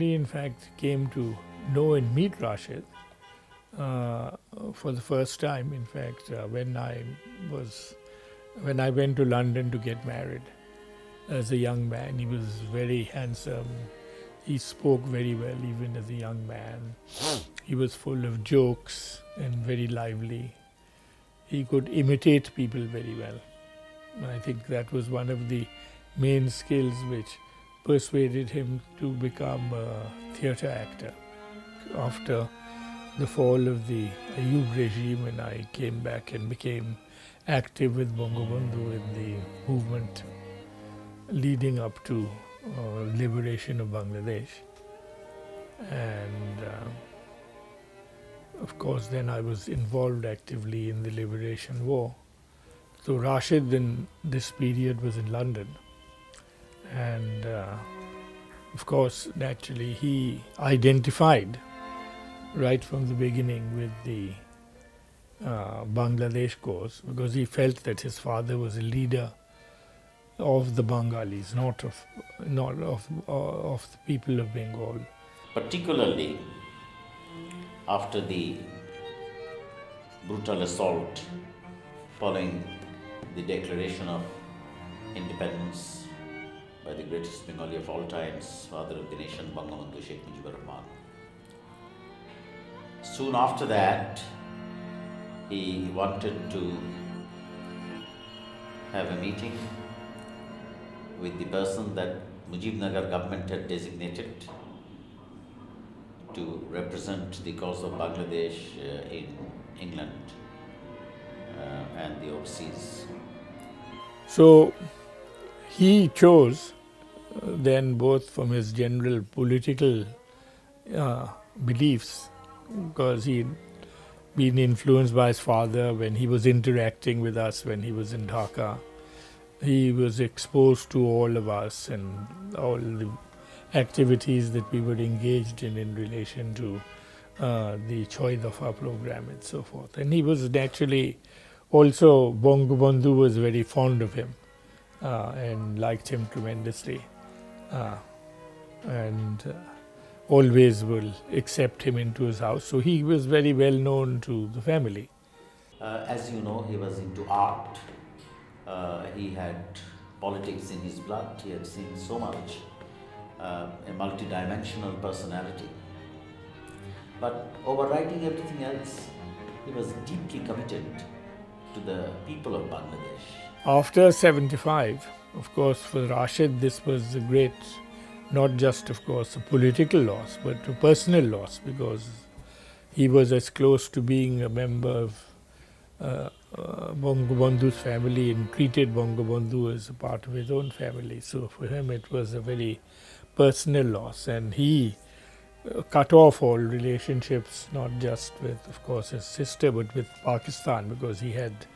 actually, in fact, came to know and meet Rashid for the first time. In fact, when I went to London to get married as a young man. He was very handsome. He spoke very well even as a young man. He was full of jokes and very lively. He could imitate people very well. I think that was one of the main skills which persuaded him to become a theatre actor. After the fall of the Ayub regime, when I came back and became active with Bangabandhu in the movement leading up to liberation of Bangladesh. And of course then I was involved actively in the liberation war. So Rashid in this period was in London, and of course naturally he identified right from the beginning with the Bangladesh cause, because he felt that his father was a leader of the Bengalis, not of the people of Bengal. Particularly after the brutal assault following the declaration of independence by the greatest Bengali of all times, father of the nation, Bangabandhu Sheikh Mujibur Rahman. Soon after that, he wanted to have a meeting with the person that Mujibnagar government had designated to represent the cause of Bangladesh in England and the overseas. So he chose then, both from his general political beliefs, because he'd been influenced by his father when he was interacting with us when he was in Dhaka. He was exposed to all of us and all the activities that we were engaged in relation to the Choi Dafa program and so forth. And he was naturally also, Bangabandhu was very fond of him and liked him tremendously, and always will accept him into his house. So he was very well known to the family. As you know, he was into art. He had politics in his blood. He had seen so much, a multidimensional personality. But overriding everything else, he was deeply committed to the people of Bangladesh. After 75, of course, for Rashid, this was a great, not just, of course, a political loss, but a personal loss, because he was as close to being a member of Bangabandhu's family and treated Bangabandhu as a part of his own family. So for him it was a very personal loss, and he cut off all relationships, not just with, of course, his sister, but with Pakistan, because he had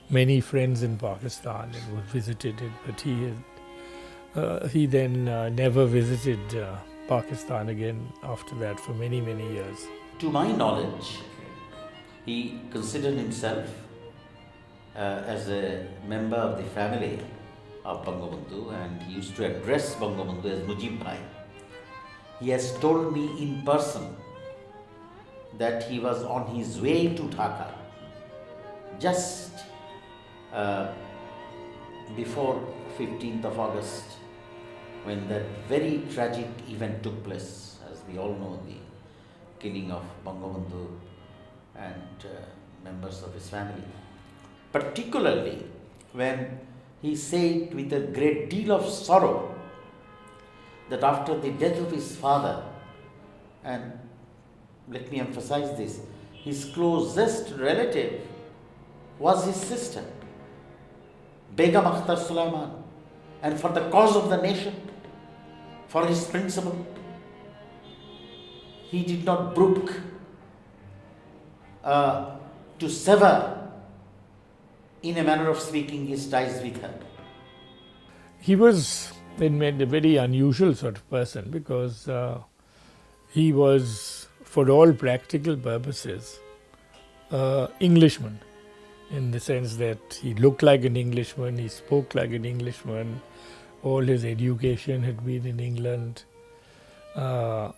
many friends in Pakistan and was visited it, but he then never visited Pakistan again after that for many, many years. To my knowledge, he considered himself as a member of the family of Bangabandhu, and he used to address Bangabandhu as Mujib Bhai. He has told me in person that he was on his way to Dhaka just before 15th of August, when that very tragic event took place. As we all know, the killing of Bangabandhu and members of his family. Particularly when he said with a great deal of sorrow that after the death of his father, and let me emphasize this, his closest relative was his sister, Begum Akhtar Sulaiman, and for the cause of the nation, for his principle, he did not brook to sever, in a manner of speaking, his ties with her. He was a very unusual sort of person, because he was, for all practical purposes, Englishman, in the sense that he looked like an Englishman, he spoke like an Englishman, all his education had been in England. Uh,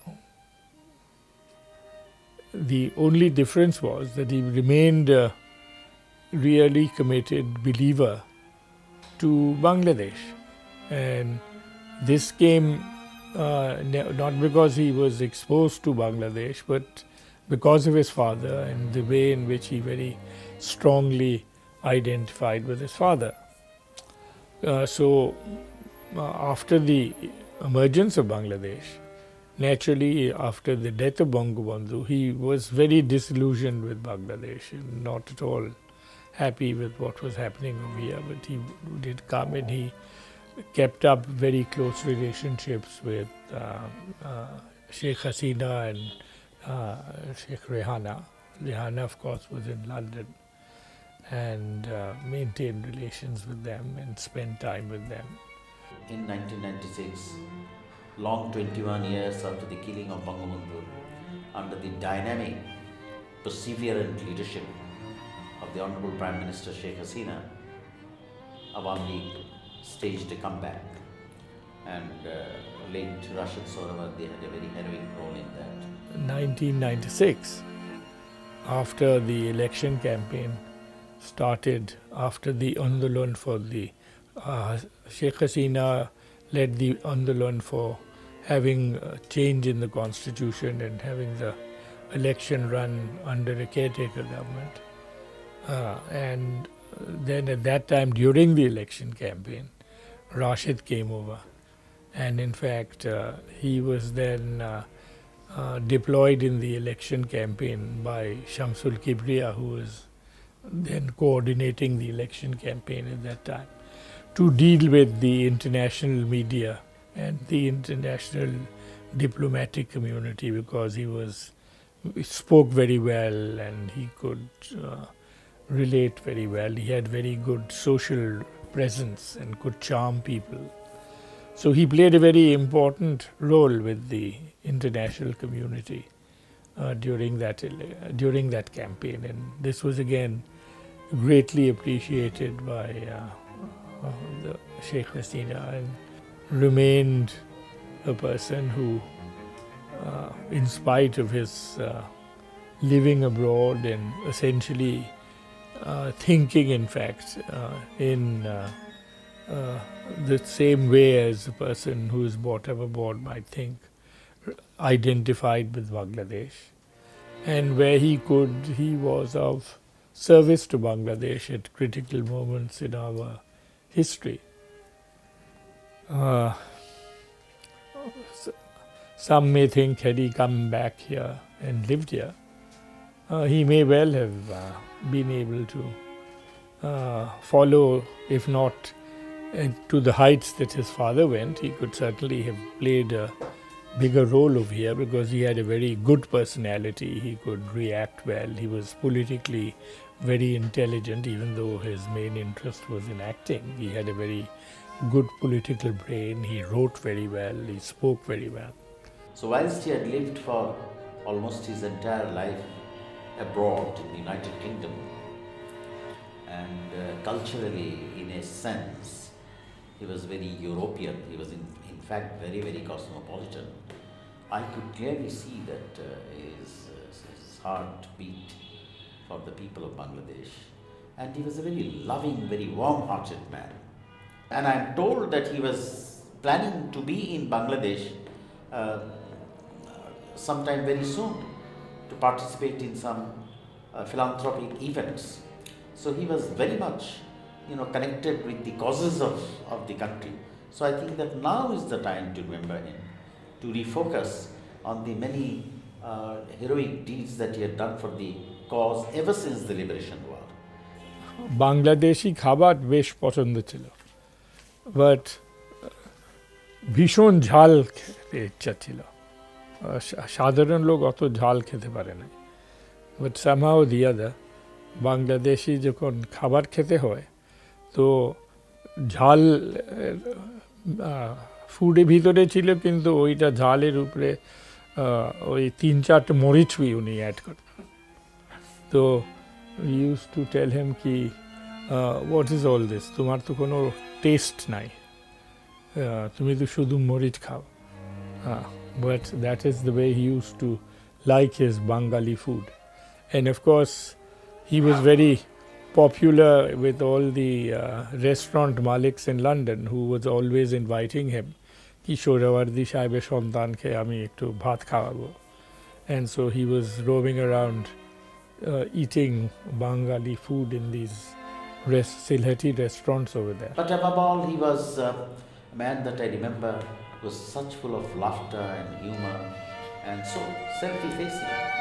the only difference was that he remained a really committed believer to Bangladesh. And this came not because he was exposed to Bangladesh, but because of his father and the way in which he very strongly identified with his father. So, after the emergence of Bangladesh, naturally, after the death of Bangabandhu, he was very disillusioned with Bangladesh and not at all happy with what was happening over here. But he did come and he kept up very close relationships with Sheikh Hasina and Sheikh Rehana. Rehana, of course, was in London, and maintained relations with them and spent time with them. In 1996, long 21 years after the killing of Bangabandhu, under the dynamic, perseverant leadership of the Honorable Prime Minister Sheikh Hasina, Awam League staged a comeback, and late Rashid Suhrawardy had a very heroic role in that. 1996, after the election campaign started, after the Andolan for the Sheikh Hasina led the Andolan for having a change in the constitution and having the election run under a caretaker government. And then at that time, during the election campaign, Rashid came over. And in fact, he was then deployed in the election campaign by Shamsul Kibriya, who was then coordinating the election campaign at that time, to deal with the international media and the international diplomatic community, because he spoke very well and he could relate very well. He had very good social presence and could charm people. So he played a very important role with the international community during that campaign, and this was again greatly appreciated by the Sheikh Hasina, and remained a person who, in spite of his living abroad and essentially thinking, in fact, in the same way as a person who is brought up abroad might think, identified with Bangladesh, and where he could, he was of service to Bangladesh at critical moments in our history. Some may think, had he come back here and lived here, he may well have been able to follow, if not to the heights that his father went. He could certainly have played a bigger role over here, because he had a very good personality. He could react well. He was politically very intelligent, even though his main interest was in acting. He had a very good political brain. He wrote very well. He spoke very well. So whilst he had lived for almost his entire life abroad in the United Kingdom, and culturally, in a sense, he was very European. He was in fact very, very cosmopolitan. I could clearly see that his heart beat for the people of Bangladesh, and he was a very loving, very warm-hearted man. And I am told that he was planning to be in Bangladesh sometime very soon to participate in some philanthropic events. So he was very much, connected with the causes of the country. So I think that now is the time to remember him, to refocus on the many heroic deeds that he had done for the cause ever since the liberation war. Bangladeshi খাবার বেশ পছন্দ ছিল, but ভীষণ ঝাল খেতে ইচ্ছা ছিল। সাধারণ লোক অত ঝাল খেতে পারে না, বাট সামহাউ দি আদার বাংলাদেশি যখন খাবার খেতে হয়, তো ঝাল ফুডের ভিতরে ছিল, কিন্তু ওইটা ঝালের উপরে ওই 3-4 মরিচ উনি অ্যাড করতেন। তো ইউজ টু টেল হিম কি, হোয়াট ইজ অল দিস, তোমার তো কোনো টেস্ট নাই, তুমি তো শুধু মরিচ খাও। but that is the way he used to like his Bengali food. And of course, he was very popular with all the restaurant maliks in London who was always inviting him. Ki Shohrawardy সাহেবের সন্তানকে আমি একটু ভাত খাওয়াবো. And so he was roaming around eating Bengali food in these Sylheti restaurants over there. But above all, he was a man that I remember was such full of laughter and humor and so self-effacing.